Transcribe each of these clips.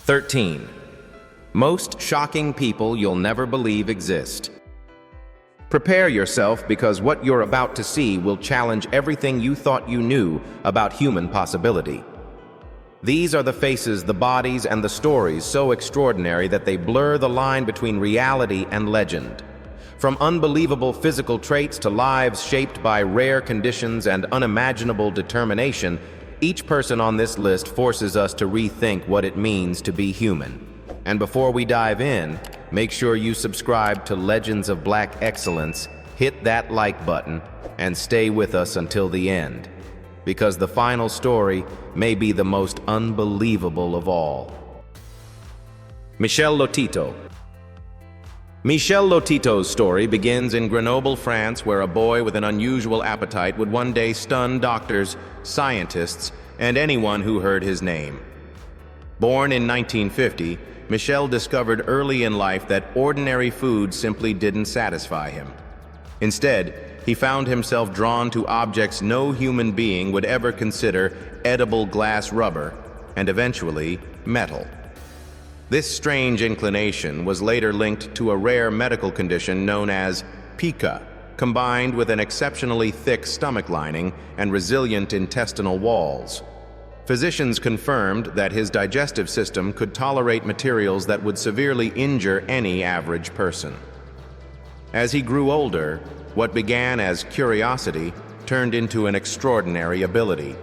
13. Most shocking people you'll never believe exist. Prepare yourself because what you're about to see will challenge everything you thought you knew about human possibility. These are the faces, the bodies, and the stories so extraordinary that they blur the line between reality and legend. From unbelievable physical traits to lives shaped by rare conditions and unimaginable determination, each person on this list forces us to rethink what it means to be human. And before we dive in, make sure you subscribe to Legends of Black Excellence, hit that like button, and stay with us until the end, because the final story may be the most unbelievable of all. Michel Lotito. Michel Lotito's story begins in Grenoble, France, where a boy with an unusual appetite would one day stun doctors, scientists, and anyone who heard his name. Born in 1950, Michel discovered early in life that ordinary food simply didn't satisfy him. Instead, he found himself drawn to objects no human being would ever consider edible glass rubber, and eventually, metal. This strange inclination was later linked to a rare medical condition known as pica, combined with an exceptionally thick stomach lining and resilient intestinal walls. Physicians confirmed that his digestive system could tolerate materials that would severely injure any average person. As he grew older, what began as curiosity turned into an extraordinary ability.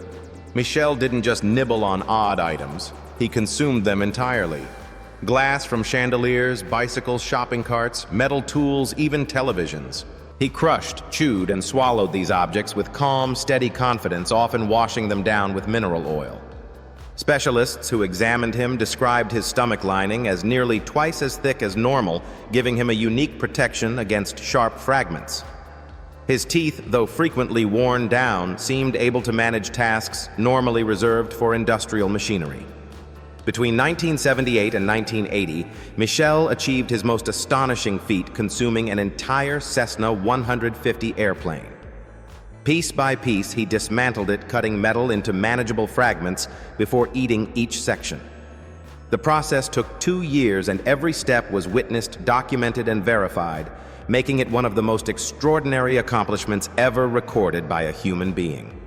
Michel didn't just nibble on odd items, he consumed them entirely. Glass from chandeliers, bicycles, shopping carts, metal tools, even televisions. He crushed, chewed, and swallowed these objects with calm, steady confidence, often washing them down with mineral oil. Specialists who examined him described his stomach lining as nearly twice as thick as normal, giving him a unique protection against sharp fragments. His teeth, though frequently worn down, seemed able to manage tasks normally reserved for industrial machinery. Between 1978 and 1980, Michel achieved his most astonishing feat, consuming an entire Cessna 150 airplane. Piece by piece, he dismantled it, cutting metal into manageable fragments before eating each section. The process took 2 years, and every step was witnessed, documented, and verified, making it one of the most extraordinary accomplishments ever recorded by a human being.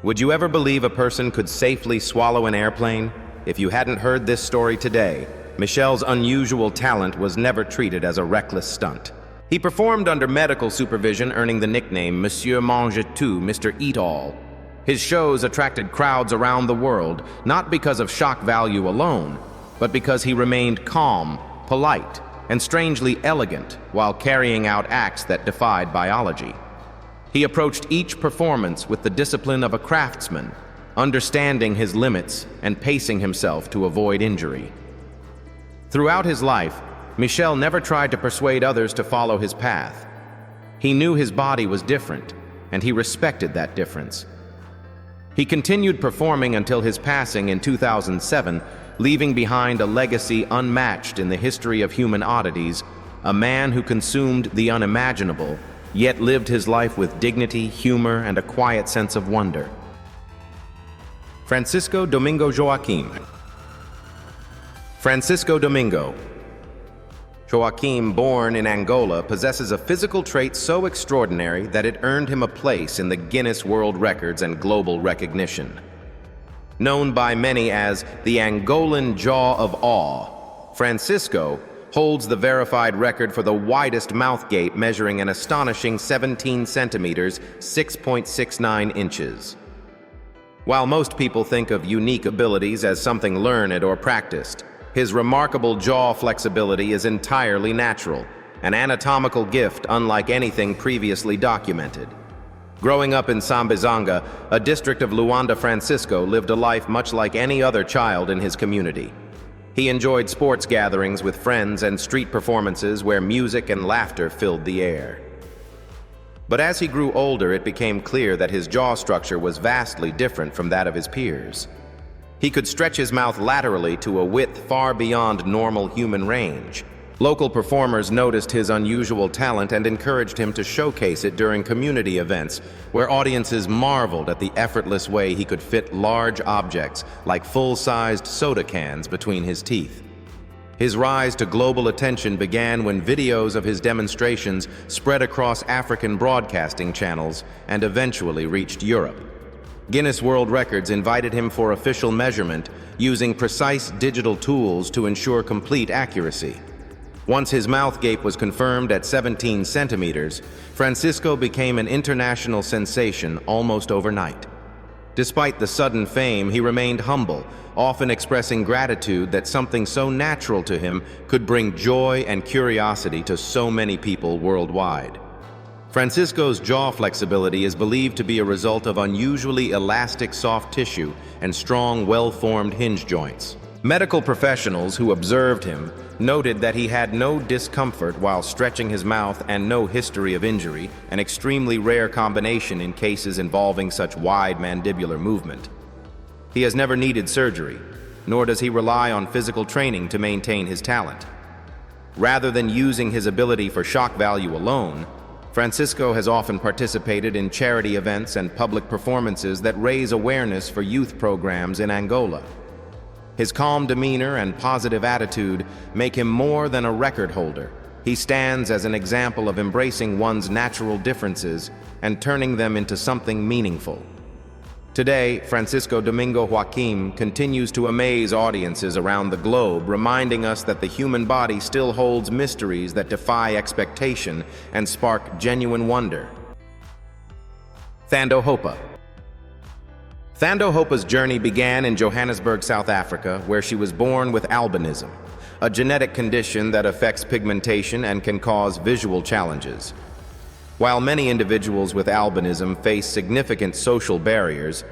Would you ever believe a person could safely swallow an airplane? If you hadn't heard this story today, Michel's unusual talent was never treated as a reckless stunt. He performed under medical supervision, earning the nickname Monsieur Mange-Tout, Mr. Eat-All. His shows attracted crowds around the world, not because of shock value alone, but because he remained calm, polite, and strangely elegant while carrying out acts that defied biology. He approached each performance with the discipline of a craftsman, understanding his limits and pacing himself to avoid injury. Throughout his life, Michel never tried to persuade others to follow his path. He knew his body was different, and he respected that difference. He continued performing until his passing in 2007, leaving behind a legacy unmatched in the history of human oddities, a man who consumed the unimaginable, yet lived his life with dignity, humor, and a quiet sense of wonder. Francisco Domingo Joaquim. Francisco Domingo Joaquim, born in Angola, possesses a physical trait so extraordinary that it earned him a place in the Guinness World Records and global recognition. Known by many as the Angolan Jaw of Awe, Francisco holds the verified record for the widest mouth gape, measuring an astonishing 17 centimeters, 6.69 inches. While most people think of unique abilities as something learned or practiced, his remarkable jaw flexibility is entirely natural, an anatomical gift unlike anything previously documented. Growing up in Sambizanga, a district of Luanda, Francisco lived a life much like any other child in his community. He enjoyed sports gatherings with friends and street performances where music and laughter filled the air. But as he grew older, it became clear that his jaw structure was vastly different from that of his peers. He could stretch his mouth laterally to a width far beyond normal human range, Local performers noticed his unusual talent and encouraged him to showcase it during community events, where audiences marveled at the effortless way he could fit large objects like full-sized soda cans between his teeth. His rise to global attention began when videos of his demonstrations spread across African broadcasting channels and eventually reached Europe. Guinness World Records invited him for official measurement using precise digital tools to ensure complete accuracy. Once his mouth gape was confirmed at 17 centimeters, Francisco became an international sensation almost overnight. Despite the sudden fame, he remained humble, often expressing gratitude that something so natural to him could bring joy and curiosity to so many people worldwide. Francisco's jaw flexibility is believed to be a result of unusually elastic soft tissue and strong, well-formed hinge joints. Medical professionals who observed him noted that he had no discomfort while stretching his mouth and no history of injury, an extremely rare combination in cases involving such wide mandibular movement. He has never needed surgery, nor does he rely on physical training to maintain his talent. Rather than using his ability for shock value alone, Francisco has often participated in charity events and public performances that raise awareness for youth programs in Angola. His calm demeanor and positive attitude make him more than a record holder. He stands as an example of embracing one's natural differences and turning them into something meaningful. Today, Francisco Domingo Joaquim continues to amaze audiences around the globe, reminding us that the human body still holds mysteries that defy expectation and spark genuine wonder. Thando Hopa. Thando Hopa's journey began in Johannesburg, South Africa, where she was born with albinism, a genetic condition that affects pigmentation and can cause visual challenges. While many individuals with albinism face significant social barriers,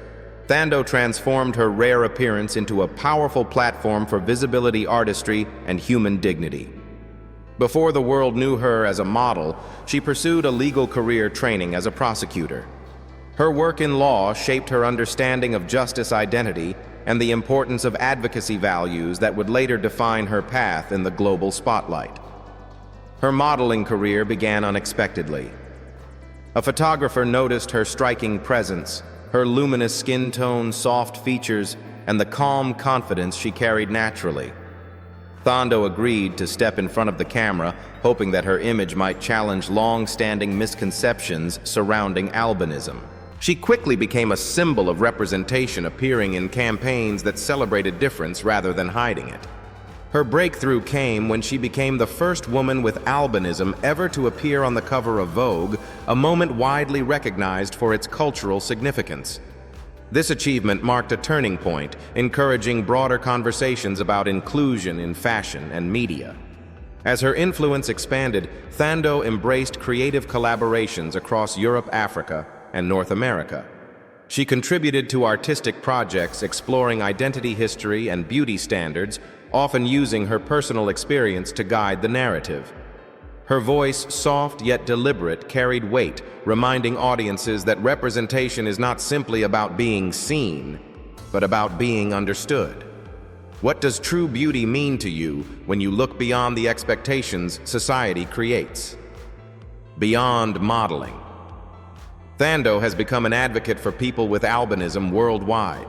Thando transformed her rare appearance into a powerful platform for visibility, artistry, and human dignity. Before the world knew her as a model, she pursued a legal career training as a prosecutor. Her work in law shaped her understanding of justice identity and the importance of advocacy values that would later define her path in the global spotlight. Her modeling career began unexpectedly. A photographer noticed her striking presence, her luminous skin tone, soft features, and the calm confidence she carried naturally. Thando agreed to step in front of the camera, hoping that her image might challenge long-standing misconceptions surrounding albinism. She quickly became a symbol of representation, appearing in campaigns that celebrated difference rather than hiding it. Her breakthrough came when she became the first woman with albinism ever to appear on the cover of Vogue, a moment widely recognized for its cultural significance. This achievement marked a turning point, encouraging broader conversations about inclusion in fashion and media. As her influence expanded, Thando embraced creative collaborations across Europe, Africa, and North America. She contributed to artistic projects exploring identity history and beauty standards, often using her personal experience to guide the narrative. Her voice, soft yet deliberate, carried weight, reminding audiences that representation is not simply about being seen, but about being understood. What does true beauty mean to you when you look beyond the expectations society creates? Beyond modeling. Thando has become an advocate for people with albinism worldwide.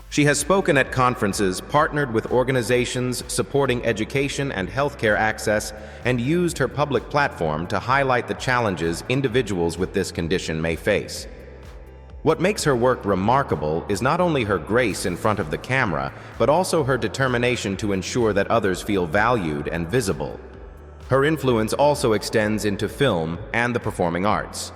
She has spoken at conferences, partnered with organizations supporting education and healthcare access, and used her public platform to highlight the challenges individuals with this condition may face. What makes her work remarkable is not only her grace in front of the camera, but also her determination to ensure that others feel valued and visible. Her influence also extends into film and the performing arts.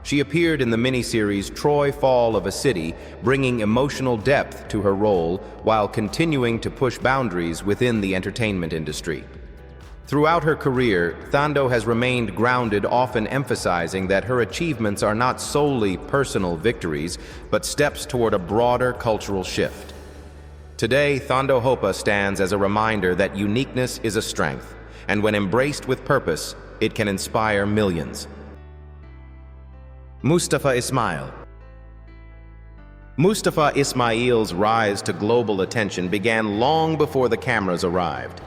She appeared in the miniseries Troy Fall of a City, bringing emotional depth to her role while continuing to push boundaries within the entertainment industry. Throughout her career, Thando has remained grounded, often emphasizing that her achievements are not solely personal victories, but steps toward a broader cultural shift. Today, Thando Hopa stands as a reminder that uniqueness is a strength, and when embraced with purpose, it can inspire millions. Mustafa Ismail. Mustafa Ismail's rise to global attention began long before the cameras arrived.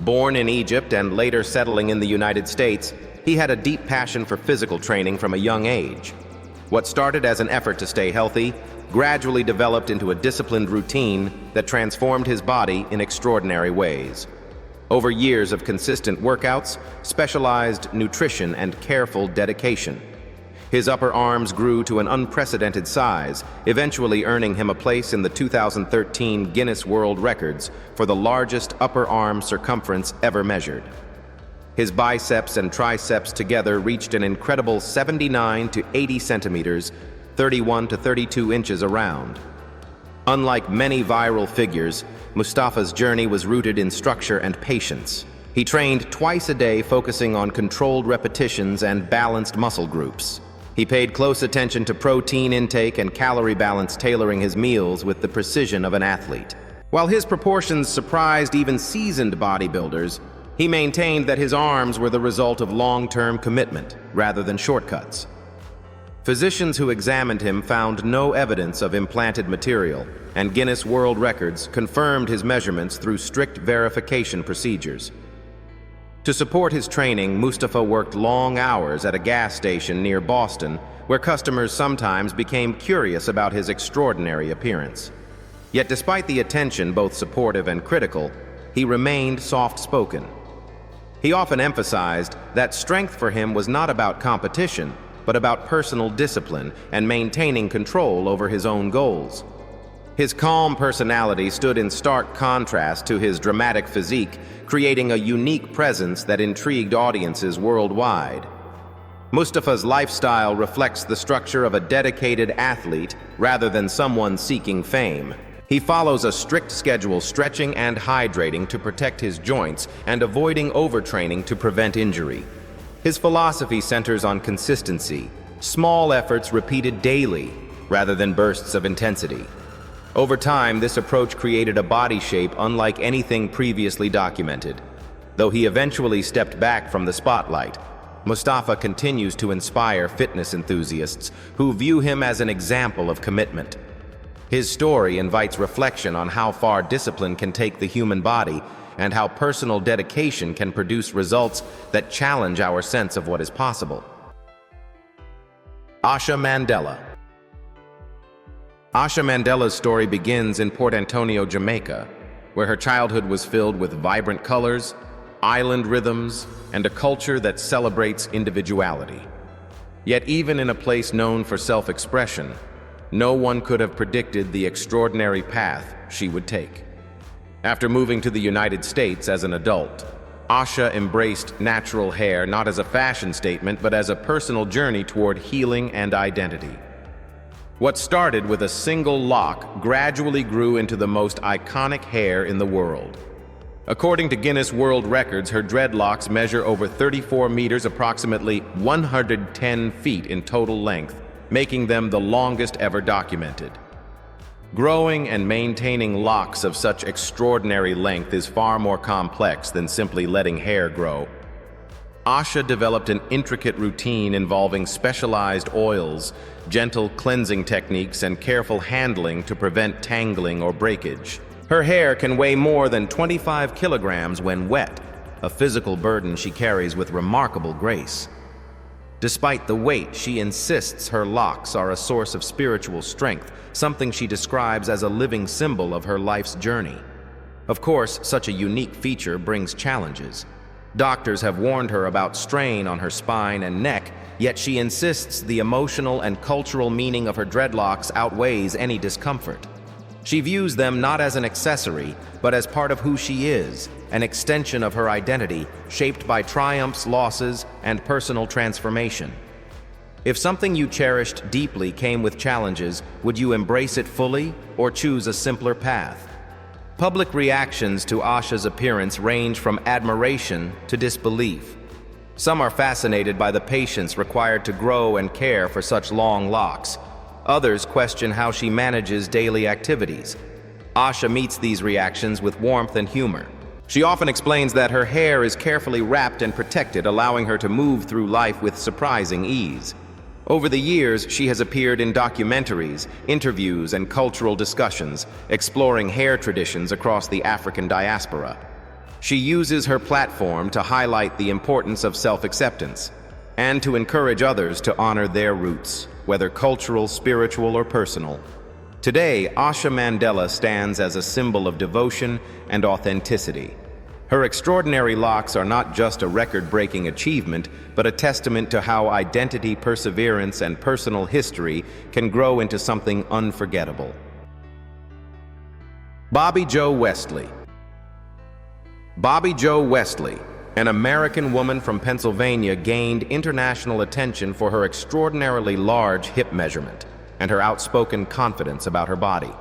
Born in Egypt and later settling in the United States, he had a deep passion for physical training from a young age. What started as an effort to stay healthy gradually developed into a disciplined routine that transformed his body in extraordinary ways. Over years of consistent workouts, specialized nutrition, and careful dedication, his upper arms grew to an unprecedented size, eventually earning him a place in the 2013 Guinness World Records for the largest upper arm circumference ever measured. His biceps and triceps together reached an incredible 79 to 80 centimeters, 31 to 32 inches around. Unlike many viral figures, Mustafa's journey was rooted in structure and patience. He trained twice a day, focusing on controlled repetitions and balanced muscle groups. He paid close attention to protein intake and calorie balance, tailoring his meals with the precision of an athlete. While his proportions surprised even seasoned bodybuilders, he maintained that his arms were the result of long-term commitment rather than shortcuts. Physicians who examined him found no evidence of implanted material, and Guinness World Records confirmed his measurements through strict verification procedures. To support his training, Mustafa worked long hours at a gas station near Boston, where customers sometimes became curious about his extraordinary appearance. Yet despite the attention, both supportive and critical, he remained soft-spoken. He often emphasized that strength for him was not about competition, but about personal discipline and maintaining control over his own goals. His calm personality stood in stark contrast to his dramatic physique, creating a unique presence that intrigued audiences worldwide. Mustafa's lifestyle reflects the structure of a dedicated athlete rather than someone seeking fame. He follows a strict schedule, stretching and hydrating to protect his joints and avoiding overtraining to prevent injury. His philosophy centers on consistency, small efforts repeated daily rather than bursts of intensity. Over time, this approach created a body shape unlike anything previously documented. Though he eventually stepped back from the spotlight, Mustafa continues to inspire fitness enthusiasts who view him as an example of commitment. His story invites reflection on how far discipline can take the human body and how personal dedication can produce results that challenge our sense of what is possible. Asha Mandela. Asha Mandela's story begins in Port Antonio, Jamaica, where her childhood was filled with vibrant colors, island rhythms, and a culture that celebrates individuality. Yet even in a place known for self-expression, no one could have predicted the extraordinary path she would take. After moving to the United States as an adult, Asha embraced natural hair not as a fashion statement but as a personal journey toward healing and identity. What started with a single lock gradually grew into the most iconic hair in the world. According to Guinness World Records, her dreadlocks measure over 34 meters, approximately 110 feet in total length, making them the longest ever documented. Growing and maintaining locks of such extraordinary length is far more complex than simply letting hair grow. Asha developed an intricate routine involving specialized oils, gentle cleansing techniques, and careful handling to prevent tangling or breakage. Her hair can weigh more than 25 kilograms when wet, a physical burden she carries with remarkable grace. Despite the weight, she insists her locks are a source of spiritual strength, something she describes as a living symbol of her life's journey. Of course, such a unique feature brings challenges. Doctors have warned her about strain on her spine and neck, yet she insists the emotional and cultural meaning of her dreadlocks outweighs any discomfort. She views them not as an accessory, but as part of who she is, an extension of her identity, shaped by triumphs, losses, and personal transformation. If something you cherished deeply came with challenges, would you embrace it fully or choose a simpler path? Public reactions to Asha's appearance range from admiration to disbelief. Some are fascinated by the patience required to grow and care for such long locks. Others question how she manages daily activities. Asha meets these reactions with warmth and humor. She often explains that her hair is carefully wrapped and protected, allowing her to move through life with surprising ease. Over the years, she has appeared in documentaries, interviews, and cultural discussions, exploring hair traditions across the African diaspora. She uses her platform to highlight the importance of self-acceptance and to encourage others to honor their roots, whether cultural, spiritual, or personal. Today, Asha Mandela stands as a symbol of devotion and authenticity. Her extraordinary locks are not just a record-breaking achievement, but a testament to how identity, perseverance, and personal history can grow into something unforgettable. Bobby Joe Westley. Bobby Joe Westley, an American woman from Pennsylvania, gained international attention for her extraordinarily large hip measurement and her outspoken confidence about her body.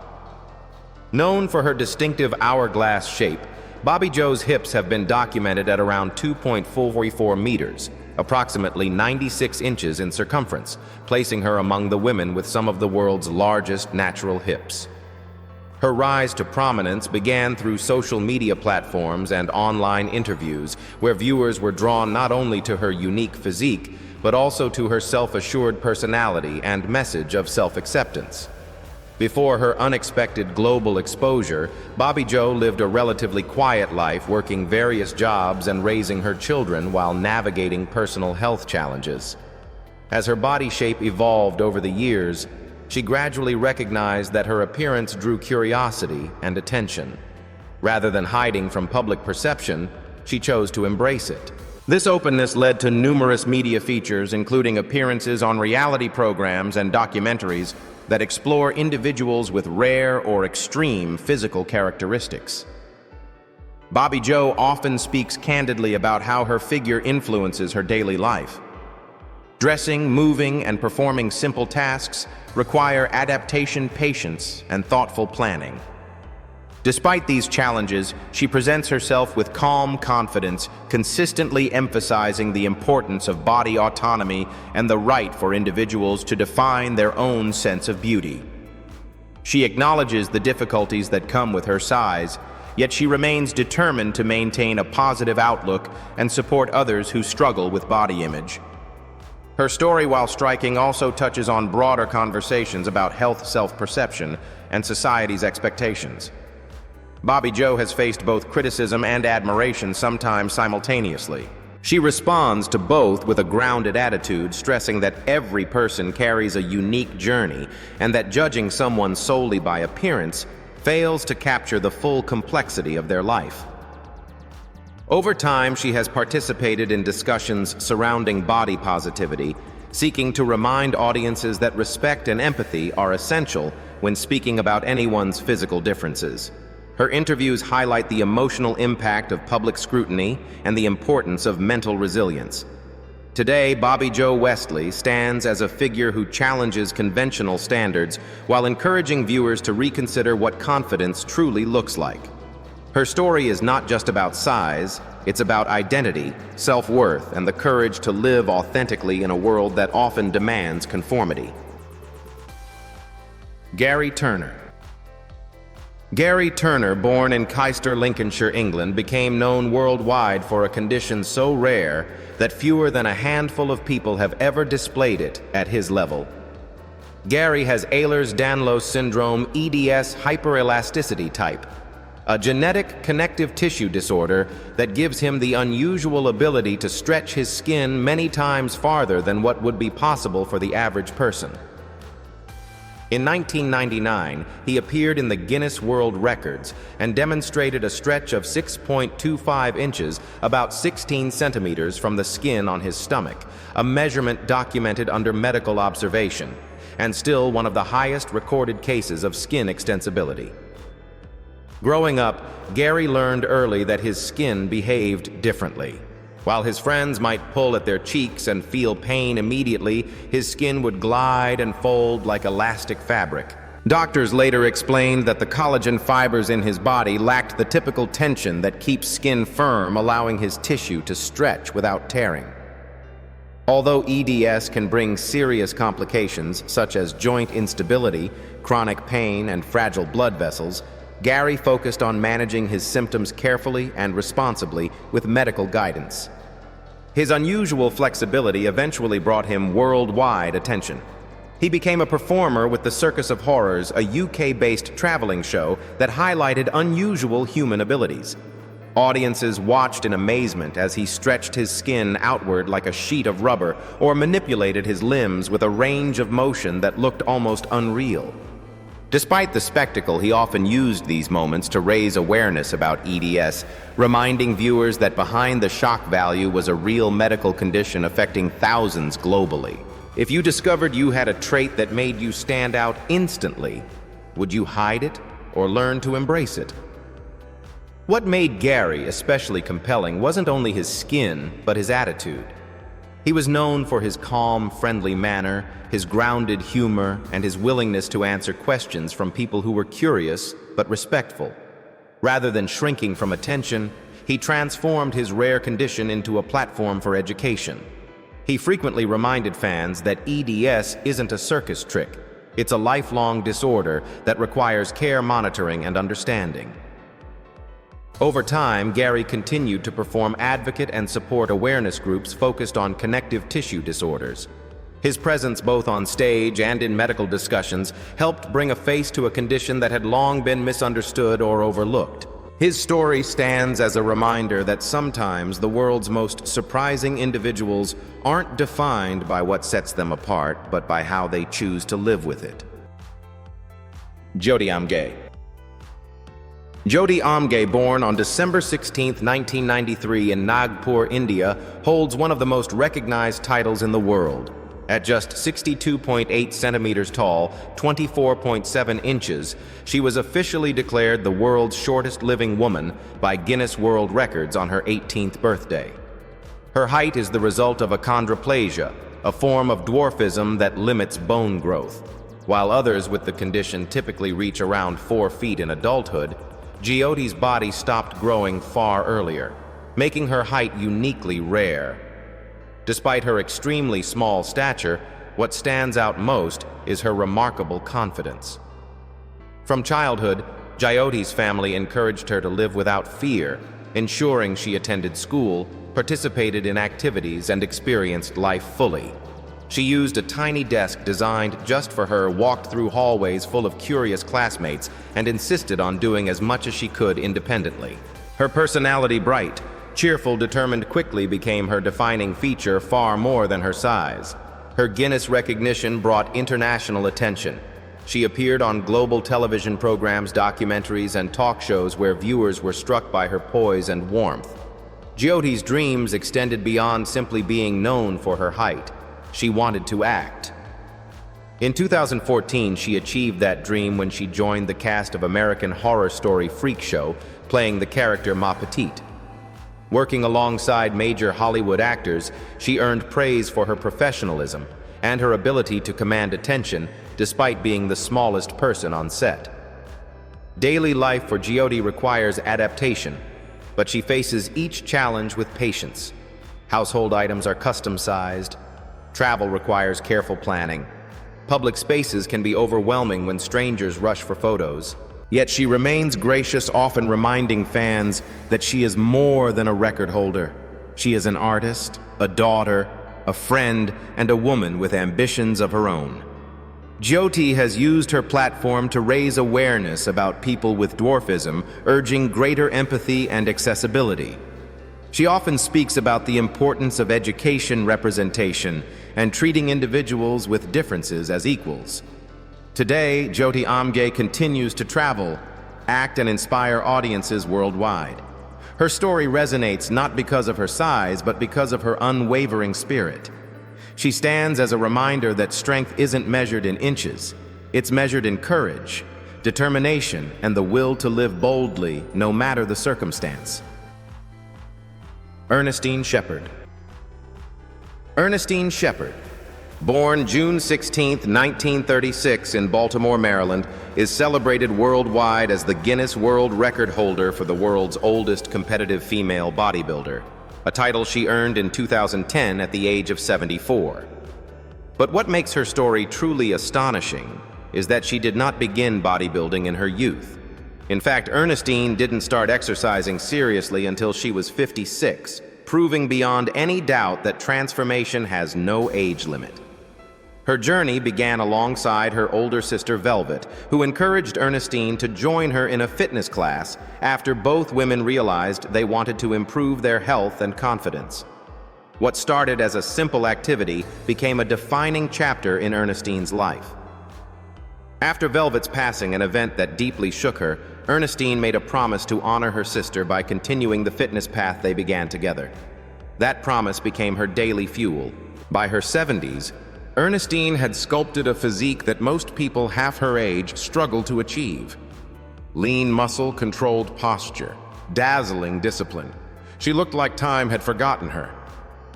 Known for her distinctive hourglass shape, Bobby Joe's hips have been documented at around 2.44 meters, approximately 96 inches in circumference, placing her among the women with some of the world's largest natural hips. Her rise to prominence began through social media platforms and online interviews, where viewers were drawn not only to her unique physique, but also to her self-assured personality and message of self-acceptance. Before her unexpected global exposure, Bobby Joe lived a relatively quiet life, working various jobs and raising her children while navigating personal health challenges. As her body shape evolved over the years, she gradually recognized that her appearance drew curiosity and attention. Rather than hiding from public perception, she chose to embrace it. This openness led to numerous media features, including appearances on reality programs and documentaries that explore individuals with rare or extreme physical characteristics. Bobby Joe often speaks candidly about how her figure influences her daily life. Dressing, moving, and performing simple tasks require adaptation, patience, and thoughtful planning. Despite these challenges, she presents herself with calm confidence, consistently emphasizing the importance of body autonomy and the right for individuals to define their own sense of beauty. She acknowledges the difficulties that come with her size, yet she remains determined to maintain a positive outlook and support others who struggle with body image. Her story, while striking, also touches on broader conversations about health, self-perception, and society's expectations. Bobby Joe has faced both criticism and admiration, sometimes simultaneously. She responds to both with a grounded attitude, stressing that every person carries a unique journey and that judging someone solely by appearance fails to capture the full complexity of their life. Over time, she has participated in discussions surrounding body positivity, seeking to remind audiences that respect and empathy are essential when speaking about anyone's physical differences. Her interviews highlight the emotional impact of public scrutiny and the importance of mental resilience. Today, Bobby Joe Westley stands as a figure who challenges conventional standards while encouraging viewers to reconsider what confidence truly looks like. Her story is not just about size, it's about identity, self-worth, and the courage to live authentically in a world that often demands conformity. Gary Turner. Gary Turner, born in Caister, Lincolnshire, England, became known worldwide for a condition so rare that fewer than a handful of people have ever displayed it at his level. Gary has Ehlers-Danlos syndrome, EDS hyperelasticity type, a genetic connective tissue disorder that gives him the unusual ability to stretch his skin many times farther than what would be possible for the average person. In 1999, he appeared in the Guinness World Records and demonstrated a stretch of 6.25 inches, about 16 centimeters from the skin on his stomach, a measurement documented under medical observation, and still one of the highest recorded cases of skin extensibility. Growing up, Gary learned early that his skin behaved differently. While his friends might pull at their cheeks and feel pain immediately, his skin would glide and fold like elastic fabric. Doctors later explained that the collagen fibers in his body lacked the typical tension that keeps skin firm, allowing his tissue to stretch without tearing. Although EDS can bring serious complications such as joint instability, chronic pain, and fragile blood vessels, Gary focused on managing his symptoms carefully and responsibly with medical guidance. His unusual flexibility eventually brought him worldwide attention. He became a performer with the Circus of Horrors, a UK-based traveling show that highlighted unusual human abilities. Audiences watched in amazement as he stretched his skin outward like a sheet of rubber or manipulated his limbs with a range of motion that looked almost unreal. Despite the spectacle, he often used these moments to raise awareness about EDS, reminding viewers that behind the shock value was a real medical condition affecting thousands globally. If you discovered you had a trait that made you stand out instantly, would you hide it or learn to embrace it? What made Gary especially compelling wasn't only his skin, but his attitude. He was known for his calm, friendly manner, his grounded humor, and his willingness to answer questions from people who were curious but respectful. Rather than shrinking from attention, he transformed his rare condition into a platform for education. He frequently reminded fans that EDS isn't a circus trick. It's a lifelong disorder that requires care, monitoring, and understanding. Over time, Gary continued to perform advocate and support awareness groups focused on connective tissue disorders. His presence both on stage and in medical discussions helped bring a face to a condition that had long been misunderstood or overlooked. His story stands as a reminder that sometimes the world's most surprising individuals aren't defined by what sets them apart, but by how they choose to live with it. Jyoti Amge. Jyoti Amge, born on December 16, 1993 in Nagpur, India, holds one of the most recognized titles in the world. At just 62.8 centimeters tall, 24.7 inches, she was officially declared the world's shortest living woman by Guinness World Records on her 18th birthday. Her height is the result of achondroplasia, a form of dwarfism that limits bone growth. While others with the condition typically reach around 4 feet in adulthood, Jyoti's body stopped growing far earlier, making her height uniquely rare. Despite her extremely small stature, what stands out most is her remarkable confidence. From childhood, Jyoti's family encouraged her to live without fear, ensuring she attended school, participated in activities, and experienced life fully. She used a tiny desk designed just for her, walked through hallways full of curious classmates, and insisted on doing as much as she could independently. Her personality, bright, cheerful, determined, quickly became her defining feature far more than her size. Her Guinness recognition brought international attention. She appeared on global television programs, documentaries, and talk shows where viewers were struck by her poise and warmth. Jyoti's dreams extended beyond simply being known for her height. She wanted to act. In 2014, she achieved that dream when she joined the cast of American Horror Story Freak Show, playing the character Ma Petite. Working alongside major Hollywood actors, she earned praise for her professionalism and her ability to command attention despite being the smallest person on set. Daily life for Jyoti requires adaptation, but she faces each challenge with patience. Household items are custom-sized. Travel requires careful planning. Public spaces can be overwhelming when strangers rush for photos. Yet she remains gracious, often reminding fans that she is more than a record holder. She is an artist, a daughter, a friend, and a woman with ambitions of her own. Jyoti has used her platform to raise awareness about people with dwarfism, urging greater empathy and accessibility. She often speaks about the importance of education, representation, and treating individuals with differences as equals. Today, Jyoti Amge continues to travel, act, and inspire audiences worldwide. Her story resonates not because of her size, but because of her unwavering spirit. She stands as a reminder that strength isn't measured in inches. It's measured in courage, determination, and the will to live boldly, no matter the circumstance. Ernestine Shepard. Ernestine Shepard, born June 16, 1936 in Baltimore, Maryland, is celebrated worldwide as the Guinness World Record holder for the world's oldest competitive female bodybuilder, a title she earned in 2010 at the age of 74. But what makes her story truly astonishing is that she did not begin bodybuilding in her youth. In fact, Ernestine didn't start exercising seriously until she was 56, proving beyond any doubt that transformation has no age limit. Her journey began alongside her older sister Velvet, who encouraged Ernestine to join her in a fitness class after both women realized they wanted to improve their health and confidence. What started as a simple activity became a defining chapter in Ernestine's life. After Velvet's passing, an event that deeply shook her, Ernestine made a promise to honor her sister by continuing the fitness path they began together. That promise became her daily fuel. By her 70s, Ernestine had sculpted a physique that most people half her age struggle to achieve. Lean muscle, controlled posture, dazzling discipline. She looked like time had forgotten her.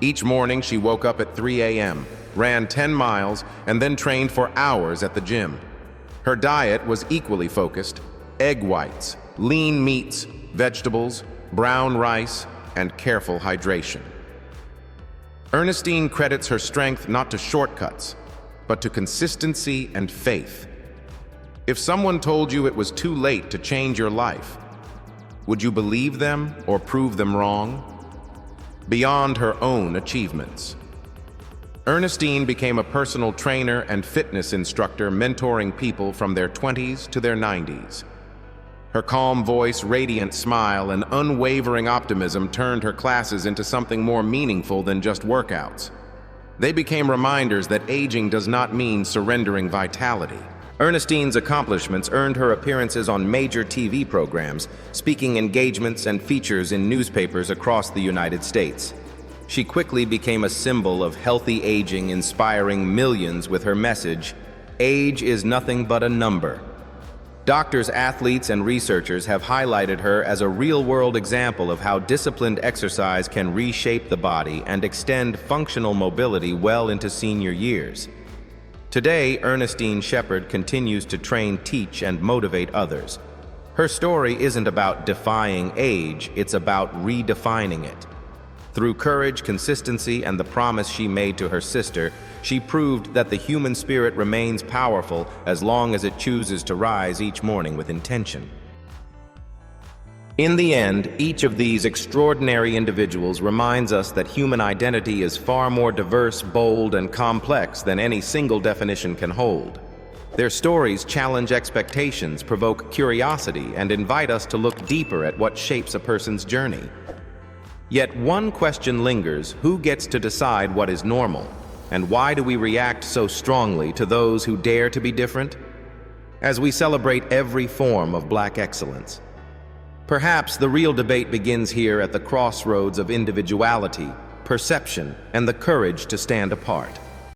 Each morning she woke up at 3 a.m., ran 10 miles, and then trained for hours at the gym. Her diet was equally focused: egg whites, lean meats, vegetables, brown rice, and careful hydration. Ernestine credits her strength not to shortcuts, but to consistency and faith. If someone told you it was too late to change your life, would you believe them or prove them wrong? Beyond her own achievements, Ernestine became a personal trainer and fitness instructor, mentoring people from their 20s to their 90s. Her calm voice, radiant smile, and unwavering optimism turned her classes into something more meaningful than just workouts. They became reminders that aging does not mean surrendering vitality. Ernestine's accomplishments earned her appearances on major TV programs, speaking engagements, and features in newspapers across the United States. She quickly became a symbol of healthy aging, inspiring millions with her message, "Age is nothing but a number." Doctors, athletes, and researchers have highlighted her as a real-world example of how disciplined exercise can reshape the body and extend functional mobility well into senior years. Today, Ernestine Shepard continues to train, teach, and motivate others. Her story isn't about defying age, it's about redefining it. Through courage, consistency, and the promise she made to her sister, she proved that the human spirit remains powerful as long as it chooses to rise each morning with intention. In the end, each of these extraordinary individuals reminds us that human identity is far more diverse, bold, and complex than any single definition can hold. Their stories challenge expectations, provoke curiosity, and invite us to look deeper at what shapes a person's journey. Yet one question lingers: who gets to decide what is normal? And why do we react so strongly to those who dare to be different? As we celebrate every form of Black excellence, perhaps the real debate begins here at the crossroads of individuality, perception, and the courage to stand apart.